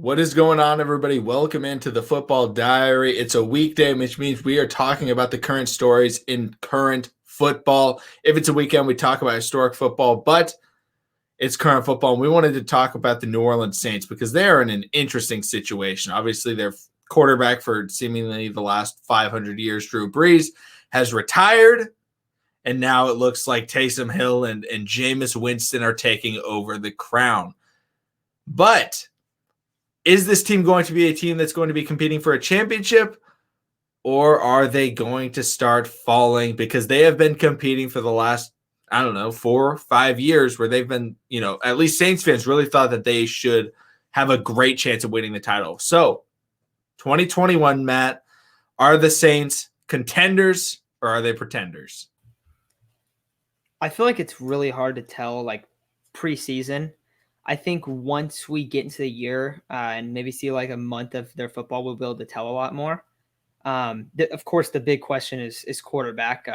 What is going on, everybody? Welcome into the Football Diary. It's a weekday, which means we are talking about the current stories in current football. If it's a weekend, we talk about historic football, but it's current football. And we wanted to talk about the New Orleans Saints because they are in an interesting situation. Obviously, their quarterback for seemingly the last 500 years, Drew Brees, has retired. And now it looks like Taysom Hill and Jameis Winston are taking over the crown. But is this team going to be a team that's going to be competing for a championship, or are they going to start falling because they have been competing for the last, 4 or 5 years where they've been, at least Saints fans really thought that they should have a great chance of winning the title. So 2021, Matt, are the Saints contenders or are they pretenders? I feel like it's really hard to tell preseason. I think once we get into the year and maybe see like a month of their football, we'll be able to tell a lot more. Of course, the big question is quarterback,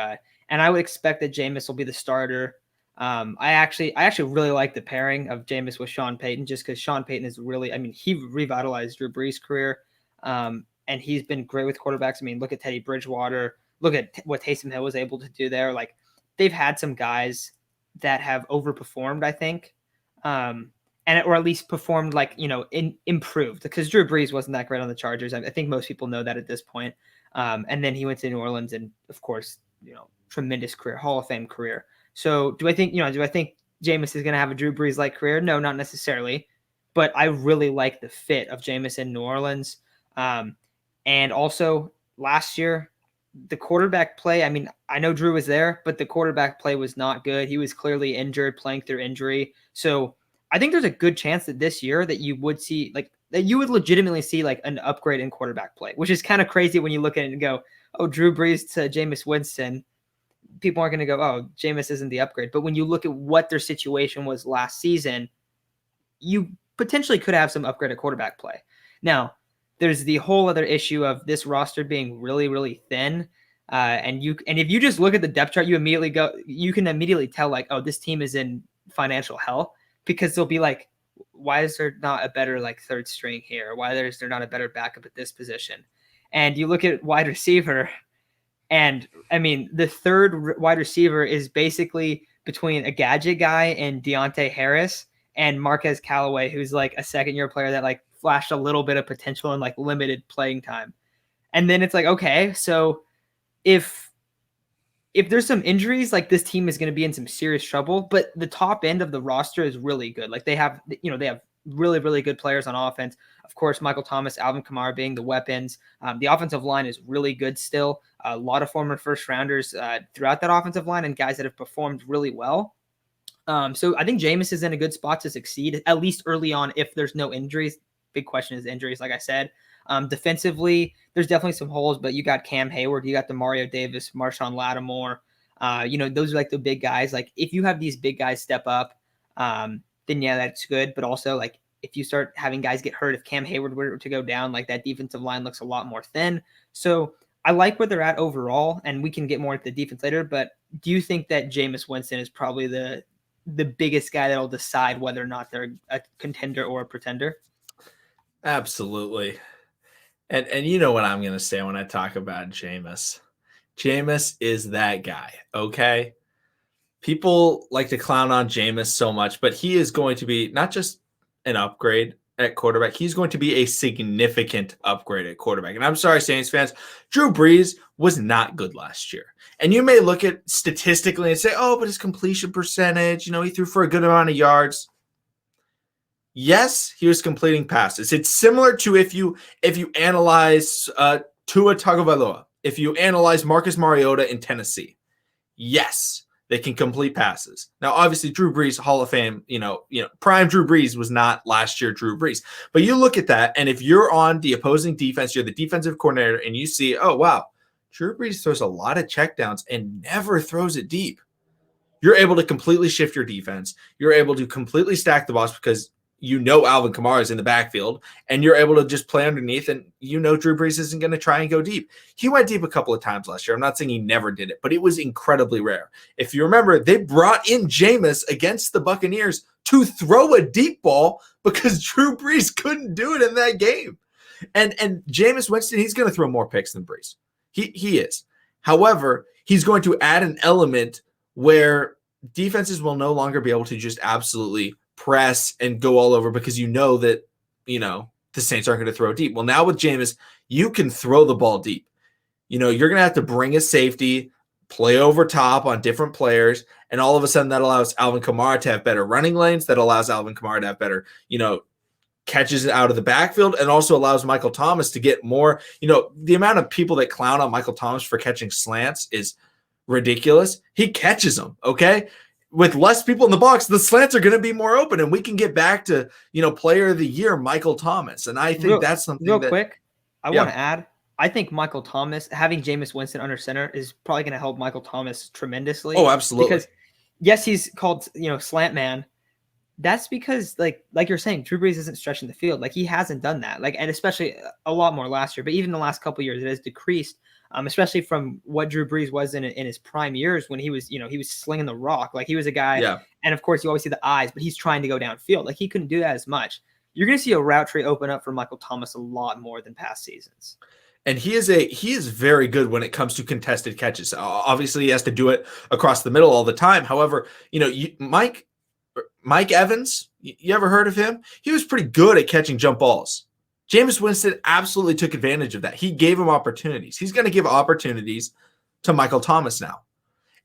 and I would expect that Jameis will be the starter. I actually really like the pairing of Jameis with Sean Payton, just because Sean Payton is really, he revitalized Drew Brees' career, and he's been great with quarterbacks. Look at Teddy Bridgewater, look at what Taysom Hill was able to do there. Like, they've had some guys that have overperformed, I think. Or at least performed improved, because Drew Brees wasn't that great on the Chargers. I think most people know that at this point. And then he went to New Orleans, and of course, tremendous career, Hall of Fame career. So do I think Jameis is going to have a Drew Brees like career? No, not necessarily. But I really like the fit of Jameis in New Orleans. And also last year, the quarterback play, I know Drew was there, but the quarterback play was not good. He was clearly injured, playing through injury. So I think there's a good chance that this year that you would see that you would legitimately see an upgrade in quarterback play, which is kind of crazy when you look at it and go, oh, Drew Brees to Jameis Winston. People aren't going to go, oh, Jameis isn't the upgrade. But when you look at what their situation was last season, you potentially could have some upgrade at quarterback play. Now, there's the whole other issue of this roster being really, really thin. And if you just look at the depth chart, you can immediately tell oh, this team is in financial hell, because they'll be like, why is there not a better third string here? Why is there not a better backup at this position? And you look at wide receiver, and the third wide receiver is basically between a gadget guy and Deontay Harris and Marquez Callaway, who's a second-year player that flashed a little bit of potential and limited playing time. And then it's okay, so if there's some injuries, this team is going to be in some serious trouble. But the top end of the roster is really good. They have really, really good players on offense. Of course, Michael Thomas, Alvin Kamara being the weapons. The offensive line is really good still. A lot of former first rounders throughout that offensive line, and guys that have performed really well. So I think Jameis is in a good spot to succeed, at least early on, if there's no injuries. Big question is injuries, like I said. Defensively, there's definitely some holes, but you got Cam Hayward, you got the Mario Davis, Marshawn Lattimore. Those are the big guys. If you have these big guys step up, then yeah, that's good. But also, if you start having guys get hurt, if Cam Hayward were to go down, that defensive line looks a lot more thin. So I like where they're at overall, and we can get more into the defense later. But do you think that Jameis Winston is probably the biggest guy that'll decide whether or not they're a contender or a pretender? Absolutely. And you know what I'm going to say when I talk about Jameis. Jameis is that guy, okay? People like to clown on Jameis so much, but he is going to be not just an upgrade at quarterback. He's going to be a significant upgrade at quarterback. And I'm sorry, Saints fans, Drew Brees was not good last year. And you may look at statistically and say, oh, but his completion percentage, he threw for a good amount of yards. Yes, he was completing passes. It's similar to if you analyze Tua Tagovailoa, if you analyze Marcus Mariota in Tennessee. Yes, they can complete passes. Now, obviously, Drew Brees, Hall of Fame, prime Drew Brees was not last year Drew Brees. But you look at that, and if you're on the opposing defense, you're the defensive coordinator, and you see, oh, wow, Drew Brees throws a lot of checkdowns and never throws it deep. You're able to completely shift your defense. You're able to completely stack the box because Alvin Kamara is in the backfield, and you're able to just play underneath, and Drew Brees isn't going to try and go deep. He went deep a couple of times last year. I'm not saying he never did it, but it was incredibly rare. If you remember, they brought in Jameis against the Buccaneers to throw a deep ball because Drew Brees couldn't do it in that game. And Jameis Winston, he's going to throw more picks than Brees. He is. However, he's going to add an element where defenses will no longer be able to just absolutely press and go all over because that, the Saints aren't going to throw deep. Well, now with Jameis, you can throw the ball deep. You're going to have to bring a safety, play over top on different players, and all of a sudden that allows Alvin Kamara to have better running lanes, that allows Alvin Kamara to have better, catches out of the backfield, and also allows Michael Thomas to get more. The amount of people that clown on Michael Thomas for catching slants is ridiculous. He catches them, okay? With less people in the box, the slants are going to be more open, and we can get back to, player of the year, Michael Thomas. And I think that's something real quick. I want to add, I think Michael Thomas, having Jameis Winston under center is probably going to help Michael Thomas tremendously. Oh, absolutely. Because yes, he's called, slant man. That's because like you're saying, Drew Brees isn't stretching the field. Like he hasn't done that. And especially a lot more last year, but even the last couple of years, it has decreased. Especially from what Drew Brees was in his prime years when he was, he was slinging the rock. Like he was a guy, and of course you always see the eyes, but he's trying to go downfield. Like he couldn't do that as much. You're going to see a route tree open up for Michael Thomas a lot more than past seasons. And he is very good when it comes to contested catches. Obviously, he has to do it across the middle all the time. However, Mike Evans, you ever heard of him? He was pretty good at catching jump balls. Jameis Winston absolutely took advantage of that. He gave him opportunities. He's going to give opportunities to Michael Thomas now.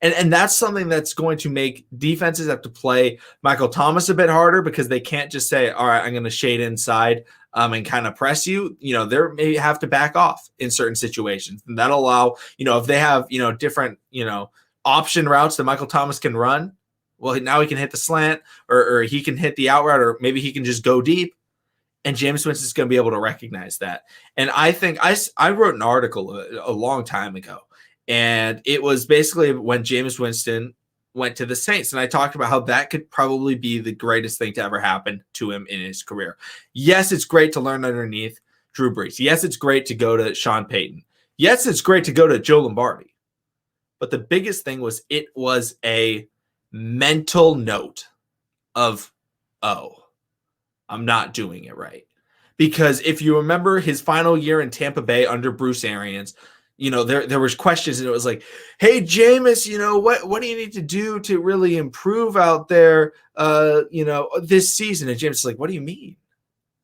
And that's something that's going to make defenses have to play Michael Thomas a bit harder because they can't just say, all right, I'm going to shade inside and kind of press you. They may have to back off in certain situations. And that'll allow, if they have, different, option routes that Michael Thomas can run, well, now he can hit the slant or he can hit the out route, or maybe he can just go deep. And Jameis Winston's going to be able to recognize that. And I think I wrote an article a long time ago, and it was basically when Jameis Winston went to the Saints. And I talked about how that could probably be the greatest thing to ever happen to him in his career. Yes, it's great to learn underneath Drew Brees. Yes, it's great to go to Sean Payton. Yes, it's great to go to Joe Lombardi. But the biggest thing was it was a mental note of, I'm not doing it right. Because if you remember his final year in Tampa Bay under Bruce Arians, there was questions, and it was like, hey, Jameis, what do you need to do to really improve out there, this season? And Jameis is like, what do you mean?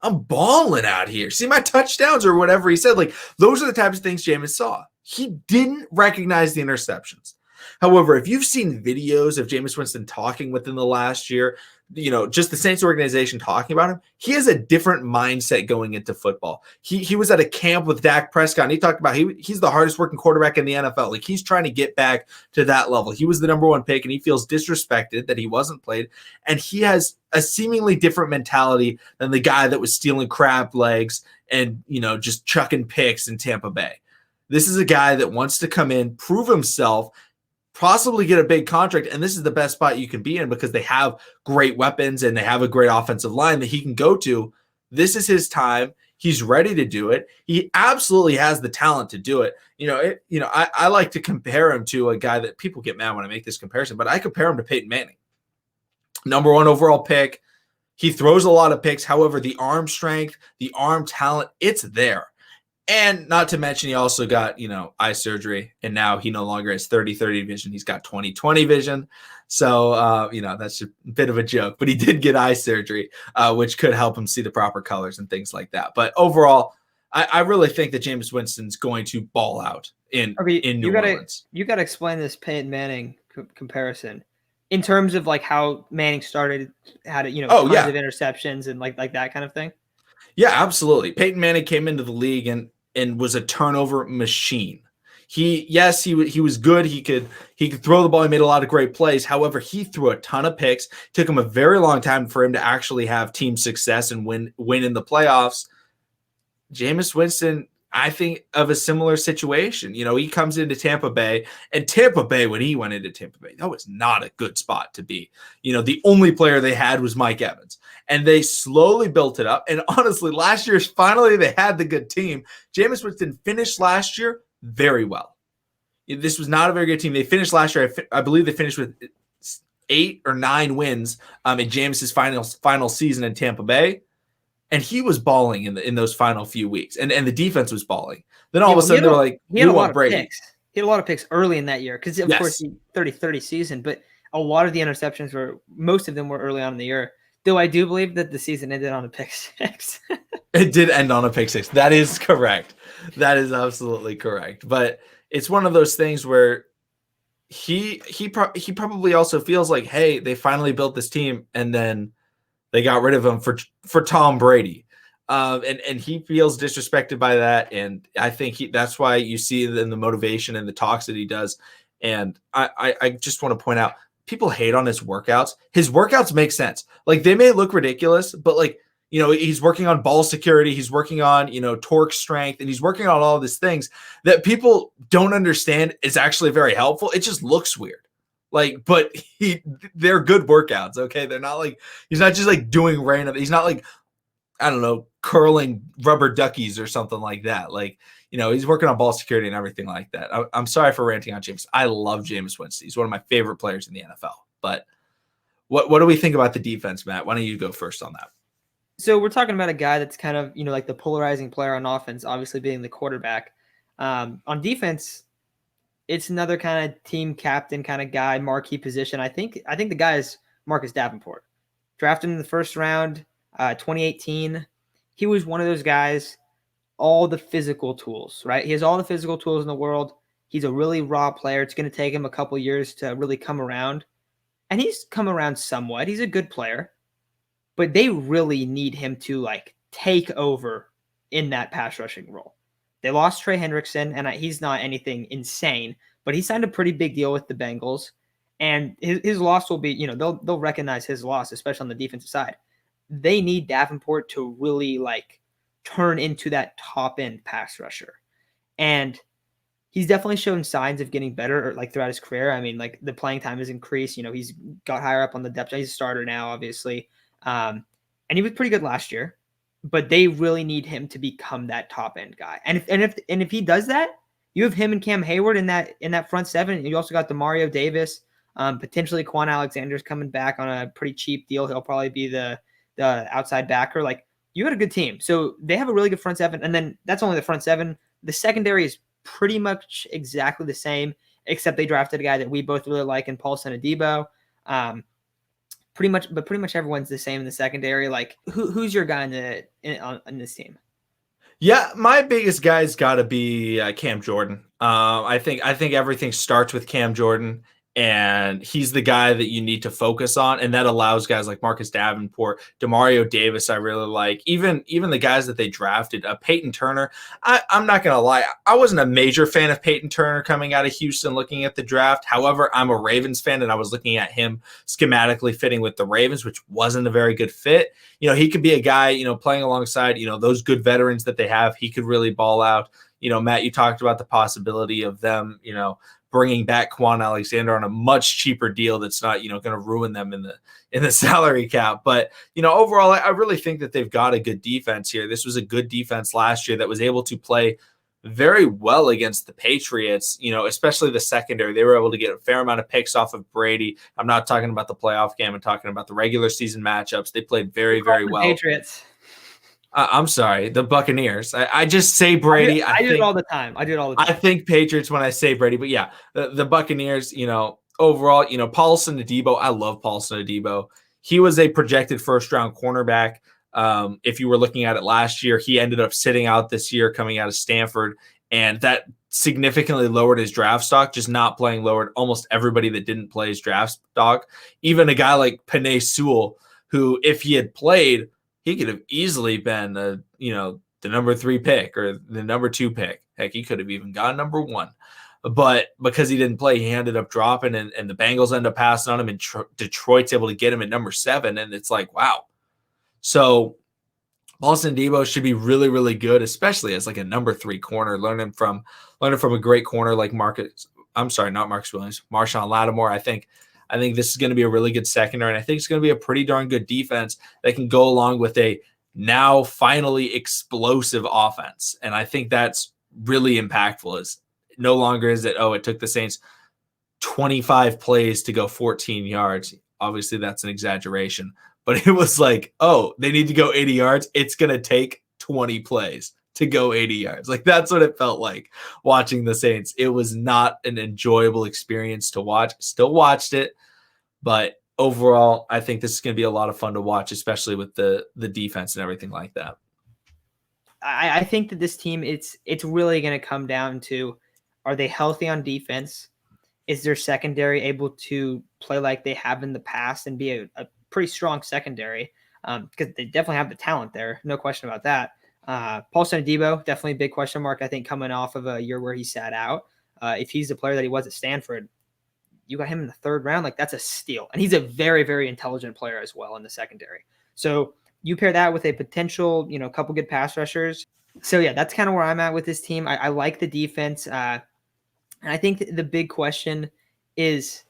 I'm balling out here. See my touchdowns or whatever he said. Like, those are the types of things Jameis saw. He didn't recognize the interceptions. However, if you've seen videos of Jameis Winston talking within the last year, just the Saints organization talking about him, he has a different mindset going into football. He was at a camp with Dak Prescott, and he talked about he's the hardest working quarterback in the NFL. Like, he's trying to get back to that level. He was the number one pick, and he feels disrespected that he wasn't played. And he has a seemingly different mentality than the guy that was stealing crab legs and, just chucking picks in Tampa Bay. This is a guy that wants to come in, prove himself, possibly get a big contract, and this is the best spot you can be in because they have great weapons and they have a great offensive line that he can go to. This is his time. He's ready to do it. He absolutely has the talent to do it. I like to compare him to a guy that people get mad when I make this comparison, but I compare him to Peyton Manning. Number 1 overall pick. He throws a lot of picks. However, the arm strength, the arm talent, it's there. And not to mention, he also got, eye surgery, and now he no longer has 30/30 vision. He's got 20/20 vision. So, that's a bit of a joke, but he did get eye surgery, which could help him see the proper colors and things like that. But overall, I really think that Jameis Winston's going to ball out in New Orleans. You got to explain this Peyton Manning comparison in terms of like how Manning started, had tons of interceptions and like that kind of thing. Yeah, absolutely. Peyton Manning came into the league and was a turnover machine. He was good. He could throw the ball. He made a lot of great plays. However, he threw a ton of picks. It took him a very long time for him to actually have team success and win in the playoffs. Jameis Winston, I think of a similar situation. He comes into Tampa Bay, and Tampa Bay, when he went into Tampa Bay, that was not a good spot to be. The only player they had was Mike Evans, and they slowly built it up. And honestly, last year, finally, they had the good team. Jameis Winston finished last year very well. This was not a very good team. They finished last year, I believe they finished with 8 or 9 wins in Jameis's final season in Tampa Bay. And he was balling in those final few weeks, and the defense was balling. Then all of a sudden, they were like, he had a lot of Brady. Picks. He had a lot of picks early in that year because, of course, the 30-30 season. But a lot of the interceptions most of them were early on in the year. Though I do believe that the season ended on a pick 6. It did end on a pick 6. That is correct. That is absolutely correct. But it's one of those things where he probably also feels like, hey, they finally built this team, and then they got rid of him for Tom Brady. And he feels disrespected by that. And I think that's why you see in the motivation and the talks that he does. And I just want to point out, people hate on his workouts. His workouts make sense. Like, they may look ridiculous, but he's working on ball security. He's working on, torque strength, and he's working on all these things that people don't understand is actually very helpful. It just looks weird. But they're good workouts. Okay. They're not he's not just doing random. He's not I don't know, curling rubber duckies or something like that. He's working on ball security and everything like that. I'm sorry for ranting on Jameis. I love Jameis Winston. He's one of my favorite players in the NFL. But what do we think about the defense, Matt? Why don't you go first on that? So we're talking about a guy that's kind of, like the polarizing player on offense, obviously being the quarterback. On defense, it's another kind of team captain kind of guy, marquee position. I think the guy is Marcus Davenport. Drafted in the first round, 2018. He was one of those guys, all the physical tools, right? He has all the physical tools in the world. He's a really raw player. It's going to take him a couple years to really come around. And he's come around somewhat. He's a good player. But they really need him to take over in that pass rushing role. They lost Trey Hendrickson, and he's not anything insane, but he signed a pretty big deal with the Bengals. And his loss will be, they'll recognize his loss, especially on the defensive side. They need Davenport to really turn into that top end pass rusher. And he's definitely shown signs of getting better throughout his career. I mean, the playing time has increased. He's got higher up on the depth chart. He's a starter now, obviously. And he was pretty good last year, but they really need him to become that top end guy. And if he does that, you have him and Cam Hayward in that front seven. And you also got Demario Davis, potentially Quan Alexander's coming back on a pretty cheap deal. He'll probably be the outside backer. You got a good team. So they have a really good front seven. And then that's only the front seven. The secondary is pretty much exactly the same, except they drafted a guy that we both really like in Paulson Adebo. Pretty much everyone's the same in the secondary. Who's your guy in this team? Yeah, my biggest guy's got to be Cam Jordan. I think everything starts with Cam Jordan, and he's the guy that you need to focus on, and that allows guys like Marcus Davenport, Demario Davis. I really like even the guys that they drafted. Peyton Turner. I'm not gonna lie, I wasn't a major fan of Peyton Turner coming out of Houston. Looking at the draft, however, I'm a Ravens fan, and I was looking at him schematically fitting with the Ravens, which wasn't a very good fit. He could be a guy, playing alongside, those good veterans that they have. He could really ball out. Matt, you talked about the possibility of them, bringing back Quan Alexander on a much cheaper deal that's not, going to ruin them in the salary cap. But, overall, I really think that they've got a good defense here. This was a good defense last year that was able to play very well against the Patriots, especially the secondary. They were able to get a fair amount of picks off of Brady. I'm not talking about the playoff game. I'm talking about the regular season matchups. They played very, very well. Patriots. I'm sorry, the Buccaneers. I just say Brady. I do it all the time. I think Patriots when I say Brady, but yeah, the Buccaneers, overall, Paulson Adebo. I love Paulson Adebo. He was a projected first-round cornerback. If you were looking at it last year, he ended up sitting out this year coming out of Stanford, and that significantly lowered his draft stock. Just not playing lowered almost everybody that didn't play his draft stock. Even a guy like Penei Sewell, who, if he had played, he could have easily been the number 3 pick or the number 2 pick. Heck, he could have even gone number 1. But because he didn't play, he ended up dropping, and the Bengals end up passing on him, and Detroit's able to get him at number 7, and it's like, wow. So Paulson Debo should be really, really good, especially as like a number 3 corner, learning from a great corner like Marcus. I'm sorry, not Marcus Williams, Marshawn Lattimore. I think this is going to be a really good secondary, and I think it's going to be a pretty darn good defense that can go along with a now finally explosive offense. And I think that's really impactful. Is no longer is it, it took the Saints 25 plays to go 14 yards. Obviously, that's an exaggeration, but it was like, they need to go 80 yards. It's going to take 20 plays to go 80 yards. Like, that's what it felt like watching the Saints. It was not an enjoyable experience to watch. Still watched it, but overall, I think this is going to be a lot of fun to watch, especially with the defense and everything like that. I think that this team, it's really going to come down to, are they healthy on defense? Is their secondary able to play like they have in the past and be a pretty strong secondary? Because they definitely have the talent there, no question about that. Paulson Debo, definitely a big question mark, I think, coming off of a year where he sat out. If he's the player that he was at Stanford, you got him in the 3rd round, like that's a steal. And he's a very, very intelligent player as well in the secondary. So you pair that with a potential, couple good pass rushers. So yeah, that's kind of where I'm at with this team. I like the defense. And I think the big question is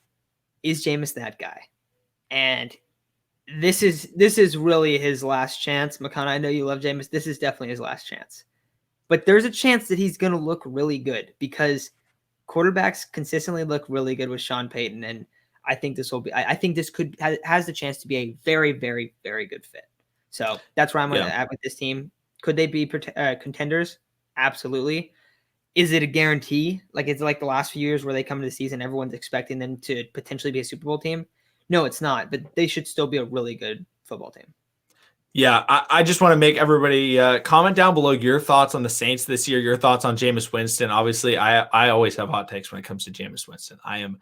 Jameis that guy? And this is really his last chance. McConnell, I know you love Jameis. This is definitely his last chance. But there's a chance that he's going to look really good because quarterbacks consistently look really good with Sean Payton. And I think this has the chance to be a very, very, very good fit. So that's where I'm going to add with this team. Could they be contenders? Absolutely. Is it a guarantee? Like, it's like the last few years where they come into the season, everyone's expecting them to potentially be a Super Bowl team. No, it's not, but they should still be a really good football team. Yeah, I just want to make everybody comment down below your thoughts on the Saints this year, your thoughts on Jameis Winston. Obviously, I always have hot takes when it comes to Jameis Winston. I'm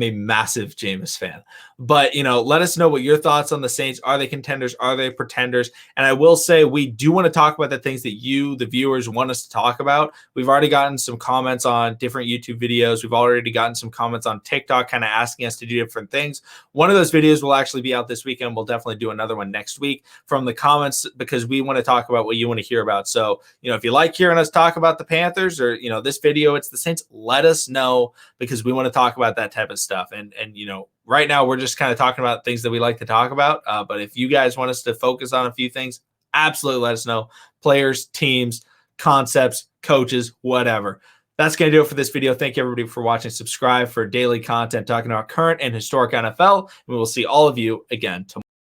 a massive Jameis fan. But, let us know what your thoughts on the Saints. Are they contenders? Are they pretenders? And I will say we do want to talk about the things that you, the viewers, want us to talk about. We've already gotten some comments on different YouTube videos. We've already gotten some comments on TikTok kind of asking us to do different things. One of those videos will actually be out this weekend. We'll definitely do another one next week from the comments because we want to talk about what you want to hear about. So, if you like hearing us talk about the Panthers or, this video, it's the Saints, let us know because we want to talk about that type of stuff. And right now we're just kind of talking about things that we like to talk about. But if you guys want us to focus on a few things, absolutely let us know. Players, teams, concepts, coaches, whatever. That's going to do it for this video. Thank you, everybody, for watching. Subscribe for daily content talking about current and historic NFL. And we will see all of you again tomorrow.